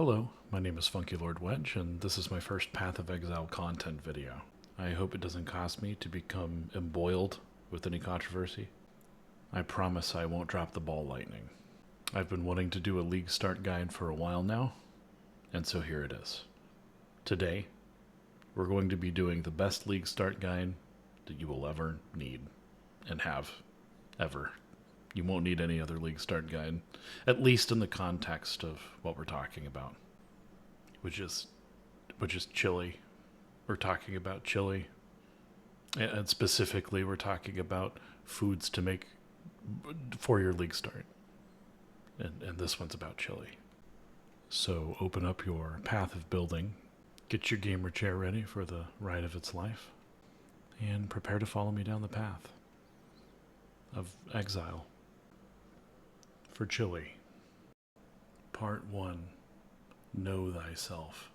Hello, my name is Funky Lord Wedge, and this is my first Path of Exile content video. I hope it doesn't cost me to become embroiled with any controversy. I promise I won't drop the ball lightning. I've been wanting to do a League Start guide for a while now, and so here it is. Today, we're going to be doing the best League Start guide that you will ever need, and have, ever. You won't need any other League Start guide, at least in the context of what we're talking about, which is chili. We're talking about chili, and specifically we're talking about foods to make for your League Start, and this one's about chili. So open up your Path of Building, get your gamer chair ready for the ride of its life, and prepare to follow me down the path of exile. For chili. Part 1. Know Thyself.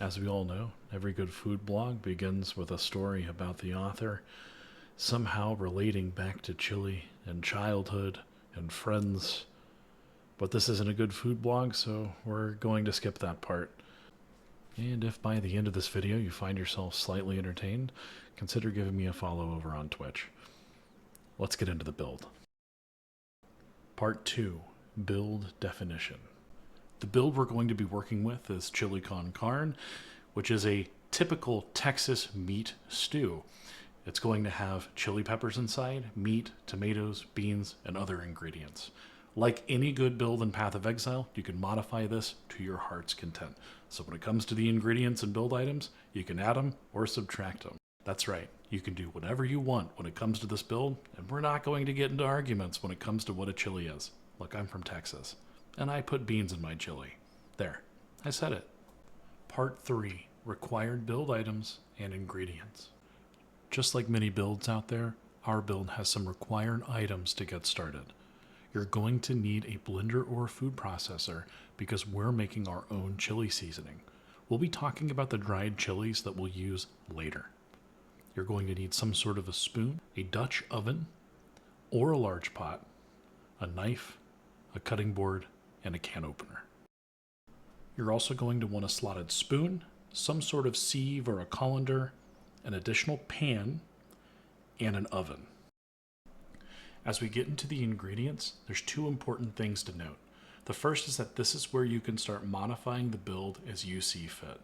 As we all know, every good food blog begins with a story about the author somehow relating back to chili and childhood and friends. But this isn't a good food blog, so we're going to skip that part. And if by the end of this video you find yourself slightly entertained, consider giving me a follow over on Twitch. Let's get into the build. Part 2, Build Definition. The build we're going to be working with is chili con carne, which is a typical Texas meat stew. It's going to have chili peppers inside, meat, tomatoes, beans, and other ingredients. Like any good build in Path of Exile, you can modify this to your heart's content. So when it comes to the ingredients and build items, you can add them or subtract them. That's right, you can do whatever you want when it comes to this build, and we're not going to get into arguments when it comes to what a chili is. Look, I'm from Texas, and I put beans in my chili. There, I said it. Part 3, Required Build Items and Ingredients. Just like many builds out there, our build has some required items to get started. You're going to need a blender or a food processor because we're making our own chili seasoning. We'll be talking about the dried chilies that we'll use later. You're going to need some sort of a spoon, a Dutch oven, or a large pot, a knife, a cutting board, and a can opener. You're also going to want a slotted spoon, some sort of sieve or a colander, an additional pan, and an oven. As we get into the ingredients, there's two important things to note. The first is that this is where you can start modifying the build as you see fit.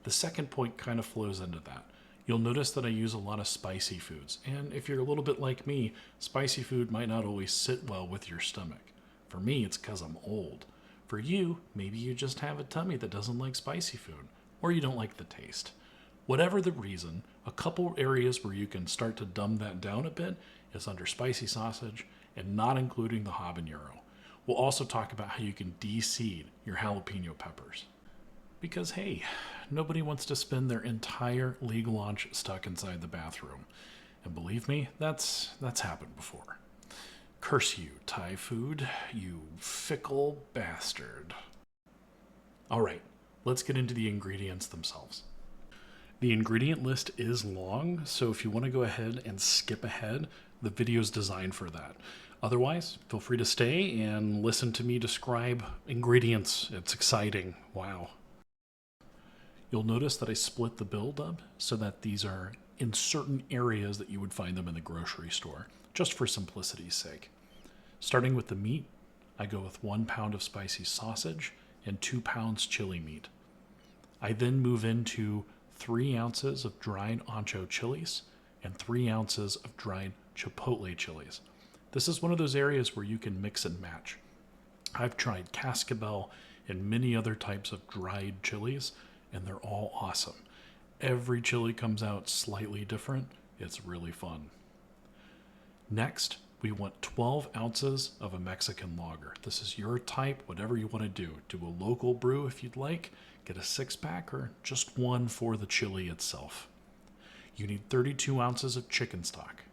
The second point kind of flows into that. You'll notice that I use a lot of spicy foods, and if you're a little bit like me, spicy food might not always sit well with your stomach. For me, it's because I'm old. For you, maybe you just have a tummy that doesn't like spicy food, or you don't like the taste. Whatever the reason, a couple areas where you can start to dumb that down a bit is under spicy sausage and not including the habanero. We'll also talk about how you can de-seed your jalapeno peppers. Because hey, nobody wants to spend their entire League launch stuck inside the bathroom. And believe me, that's happened before. Curse you, Thai food, you fickle bastard. Alright, let's get into the ingredients themselves. The ingredient list is long, so if you want to go ahead and skip ahead, the video's designed for that. Otherwise, feel free to stay and listen to me describe ingredients. It's exciting. Wow. You'll notice that I split the build up so that these are in certain areas that you would find them in the grocery store, just for simplicity's sake. Starting with the meat, I go with 1 pound of spicy sausage and 2 pounds chili meat. I then move into 3 ounces of dried ancho chilies and 3 ounces of dried chipotle chilies. This is one of those areas where you can mix and match. I've tried cascabel and many other types of dried chilies, and they're all awesome. Every chili comes out slightly different. It's really fun. Next, we want 12 ounces of a Mexican lager. This is your type, whatever you want to do. Do a local brew if you'd like, get a 6-pack, or just one for the chili itself. You need 32 ounces of chicken stock.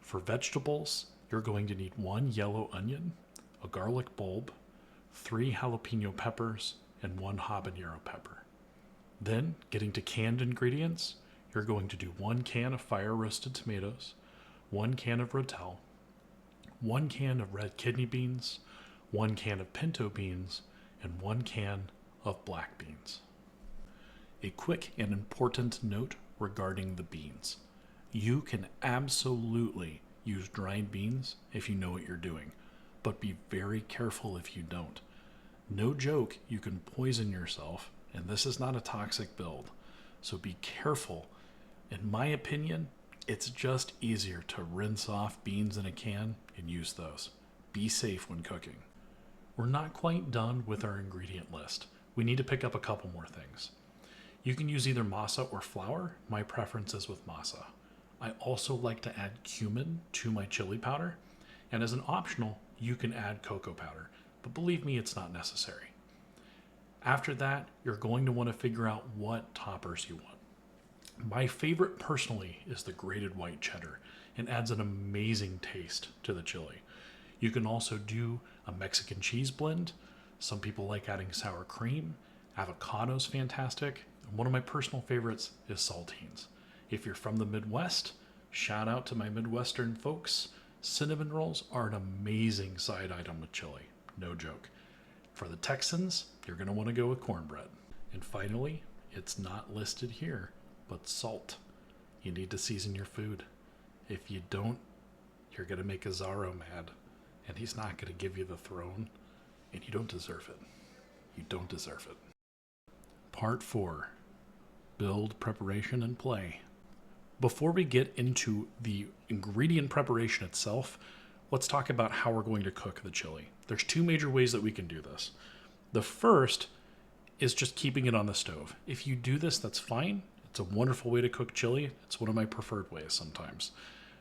For vegetables, you're going to need 1 yellow onion, a garlic bulb, 3 jalapeno peppers, and 1 habanero pepper. Then, getting to canned ingredients, you're going to do 1 can of fire-roasted tomatoes, 1 can of rotel, 1 can of red kidney beans, 1 can of pinto beans, and 1 can of black beans. A quick and important note regarding the beans. You can absolutely use dried beans if you know what you're doing, but be very careful if you don't. No joke, you can poison yourself, and this is not a toxic build, so be careful. In my opinion, it's just easier to rinse off beans in a can and use those. Be safe when cooking. We're not quite done with our ingredient list. We need to pick up a couple more things. You can use either masa or flour. My preference is with masa. I also like to add cumin to my chili powder, and as an optional, you can add cocoa powder, but believe me, it's not necessary. After that, you're going to want to figure out what toppers you want. My favorite personally is the grated white cheddar and adds an amazing taste to the chili. You can also do a Mexican cheese blend. Some people like adding sour cream. Avocado's fantastic. And one of my personal favorites is saltines. If you're from the Midwest, shout out to my Midwestern folks. Cinnamon rolls are an amazing side item with chili. No joke. For the Texans, you're going to want to go with cornbread. And finally, it's not listed here, but salt. You need to season your food. If you don't, you're going to make Azaro mad, and he's not going to give you the throne, and you don't deserve it. You don't deserve it. Part 4. Build, preparation, and play. Before we get into the ingredient preparation itself, let's talk about how we're going to cook the chili. There's 2 major ways that we can do this. The first is just keeping it on the stove. If you do this, that's fine. It's a wonderful way to cook chili. It's one of my preferred ways sometimes.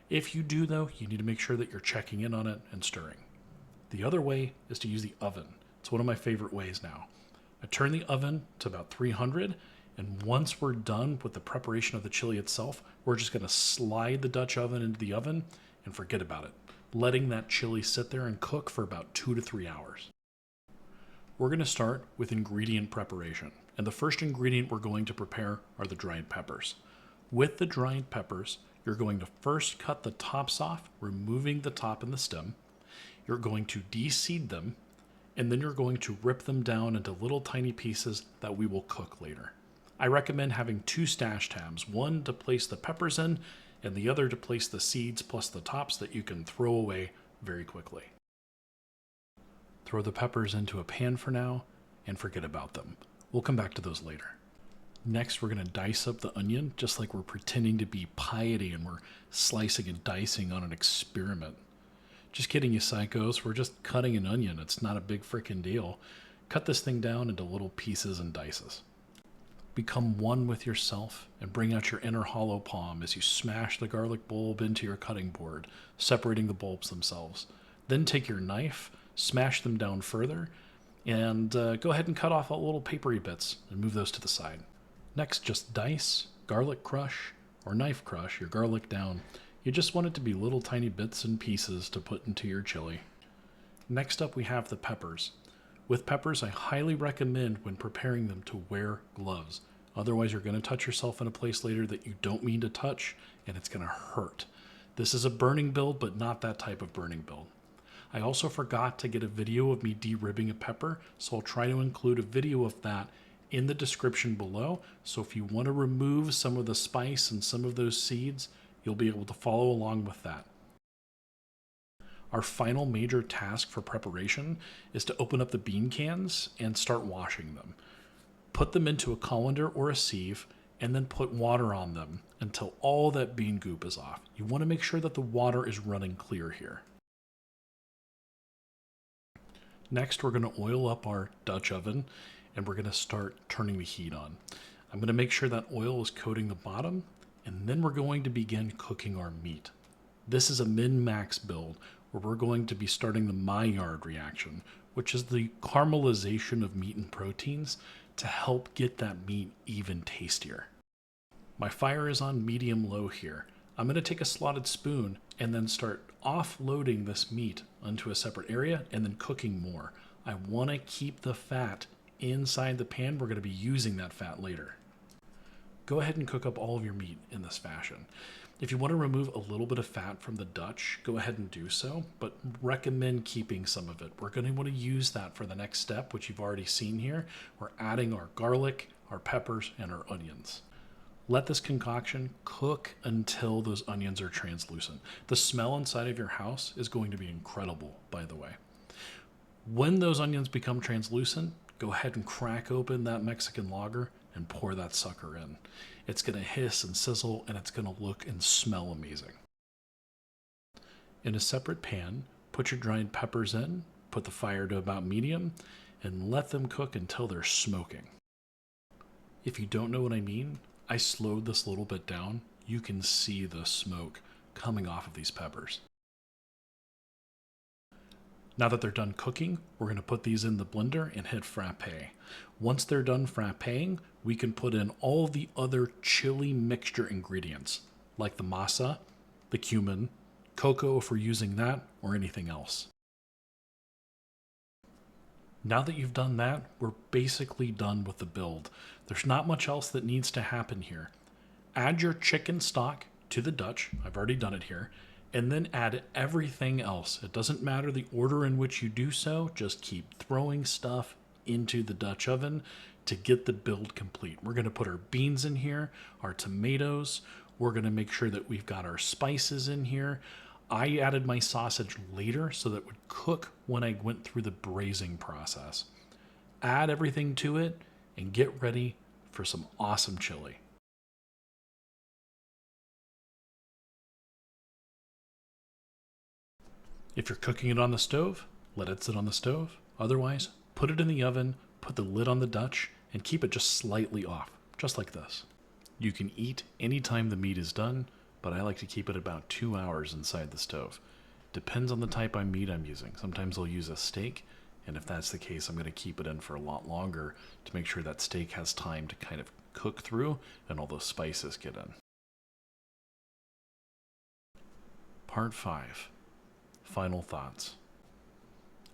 If you do, though, you need to make sure that you're checking in on it and stirring. The other way is to use the oven. It's one of my favorite ways now. I turn the oven to about 300, and once we're done with the preparation of the chili itself, we're just going to slide the Dutch oven into the oven and forget about it, letting that chili sit there and cook for about 2 to 3 hours. We're going to start with ingredient preparation, and the first ingredient we're going to prepare are the dried peppers. With the dried peppers, you're going to first cut the tops off, removing the top and the stem. You're going to de-seed them, and then you're going to rip them down into little tiny pieces that we will cook later. I recommend having 2 stash tabs, one to place the peppers in, and the other to place the seeds plus the tops that you can throw away very quickly. Throw the peppers into a pan for now, and forget about them. We'll come back to those later. Next, we're going to dice up the onion, just like we're pretending to be piety and we're slicing and dicing on an experiment. Just kidding, you psychos. We're just cutting an onion. It's not a big freaking deal. Cut this thing down into little pieces and dices. Become one with yourself and bring out your inner hollow palm as you smash the garlic bulb into your cutting board, separating the bulbs themselves. Then take your knife, smash them down further, and go ahead and cut off all little papery bits and move those to the side. Next, just dice, garlic crush, or knife crush your garlic down. You just want it to be little tiny bits and pieces to put into your chili. Next up, we have the peppers. With peppers, I highly recommend when preparing them to wear gloves. Otherwise, you're going to touch yourself in a place later that you don't mean to touch, and it's going to hurt. This is a burning build, but not that type of burning build. I also forgot to get a video of me de-ribbing a pepper, so I'll try to include a video of that in the description below. So if you want to remove some of the spice and some of those seeds, you'll be able to follow along with that. Our final major task for preparation is to open up the bean cans and start washing them. Put them into a colander or a sieve and then put water on them until all that bean goop is off. You want to make sure that the water is running clear here. Next, we're going to oil up our Dutch oven and we're going to start turning the heat on. I'm going to make sure that oil is coating the bottom, and then we're going to begin cooking our meat. This is a min-max build where we're going to be starting the Maillard reaction, which is the caramelization of meat and proteins to help get that meat even tastier. My fire is on medium-low here. I'm going to take a slotted spoon and then start offloading this meat onto a separate area and then cooking more. I want to keep the fat inside the pan. We're going to be using that fat later. Go ahead and cook up all of your meat in this fashion. If you want to remove a little bit of fat from the Dutch, go ahead and do so, but recommend keeping some of it. We're going to want to use that for the next step, which you've already seen here. We're adding our garlic, our peppers, and our onions. Let this concoction cook until those onions are translucent. The smell inside of your house is going to be incredible, by the way. When those onions become translucent, go ahead and crack open that Mexican lager and pour that sucker in. It's going to hiss and sizzle, and it's going to look and smell amazing. In a separate pan, put your dried peppers in, put the fire to about medium, and let them cook until they're smoking. If you don't know what I mean, I slowed this a little bit down. You can see the smoke coming off of these peppers. Now that they're done cooking, we're going to put these in the blender and hit frappe. Once they're done frappeing, we can put in all the other chili mixture ingredients, like the masa, the cumin, cocoa if we're using that, or anything else. Now that you've done that, we're basically done with the build. There's not much else that needs to happen here. Add your chicken stock to the Dutch. I've already done it here. And then add everything else. It doesn't matter the order in which you do so, just keep throwing stuff into the Dutch oven to get the build complete. We're going to put our beans in here, our tomatoes. We're going to make sure that we've got our spices in here. I added my sausage later so that it would cook when I went through the braising process. Add everything to it and get ready for some awesome chili. If you're cooking it on the stove, let it sit on the stove. Otherwise, put it in the oven, put the lid on the Dutch, and keep it just slightly off, just like this. You can eat anytime the meat is done, but I like to keep it about 2 hours inside the stove. Depends on the type of meat I'm using. Sometimes I'll use a steak, and if that's the case, I'm going to keep it in for a lot longer to make sure that steak has time to kind of cook through and all those spices get in. Part 5. Final thoughts.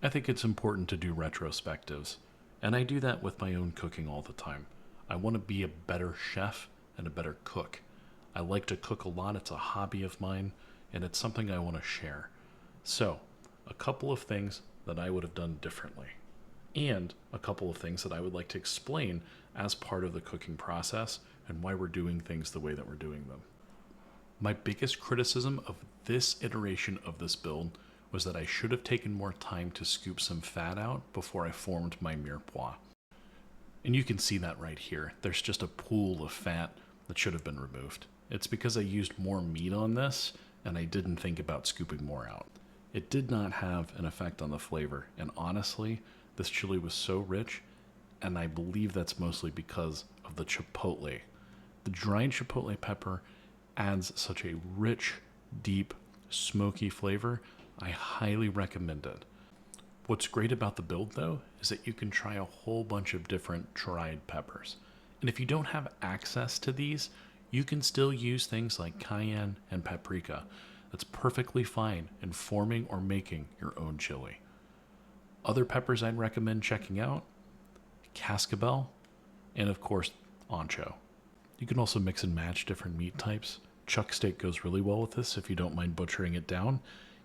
I think it's important to do retrospectives, and I do that with my own cooking all the time. I want to be a better chef and a better cook. I like to cook a lot. It's a hobby of mine, and it's something I want to share. So, a couple of things that I would have done differently, and a couple of things that I would like to explain as part of the cooking process and why we're doing things the way that we're doing them. My biggest criticism of this iteration of this build was that I should have taken more time to scoop some fat out before I formed my mirepoix. And you can see that right here. There's just a pool of fat that should have been removed. It's because I used more meat on this and I didn't think about scooping more out. It did not have an effect on the flavor, and honestly, this chili was so rich, and I believe that's mostly because of the chipotle. The dried chipotle pepper adds such a rich, deep, smoky flavor. I highly recommend it. What's great about the build, though, is that you can try a whole bunch of different dried peppers. And if you don't have access to these, you can still use things like cayenne and paprika. That's perfectly fine in forming or making your own chili. Other peppers I'd recommend checking out: cascabel, and of course, ancho. You can also mix and match different meat types. Chuck steak goes really well with this if you don't mind butchering it down.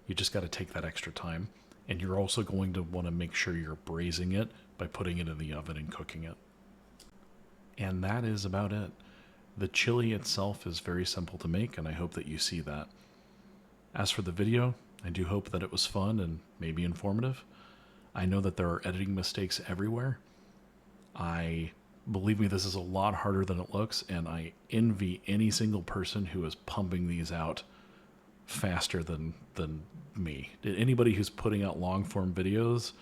You just got to take that extra time. And you're also going to want to make sure you're braising it by putting it in the oven and cooking it. And that is about it. The chili itself is very simple to make, and I hope that you see that. As for the video, I do hope that it was fun and maybe informative. I know that there are editing mistakes everywhere. Believe me, this is a lot harder than it looks, and I envy any single person who is pumping these out faster than me. Anybody who's putting out long-form videos,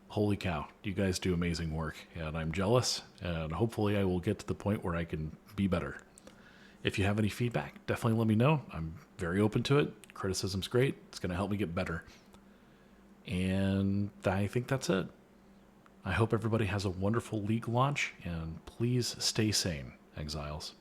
holy cow, you guys do amazing work, and I'm jealous, and hopefully I will get to the point where I can be better. If you have any feedback, definitely let me know. I'm very open to it. Criticism's great. It's going to help me get better. And I think that's it. I hope everybody has a wonderful League launch, and please stay sane, Exiles.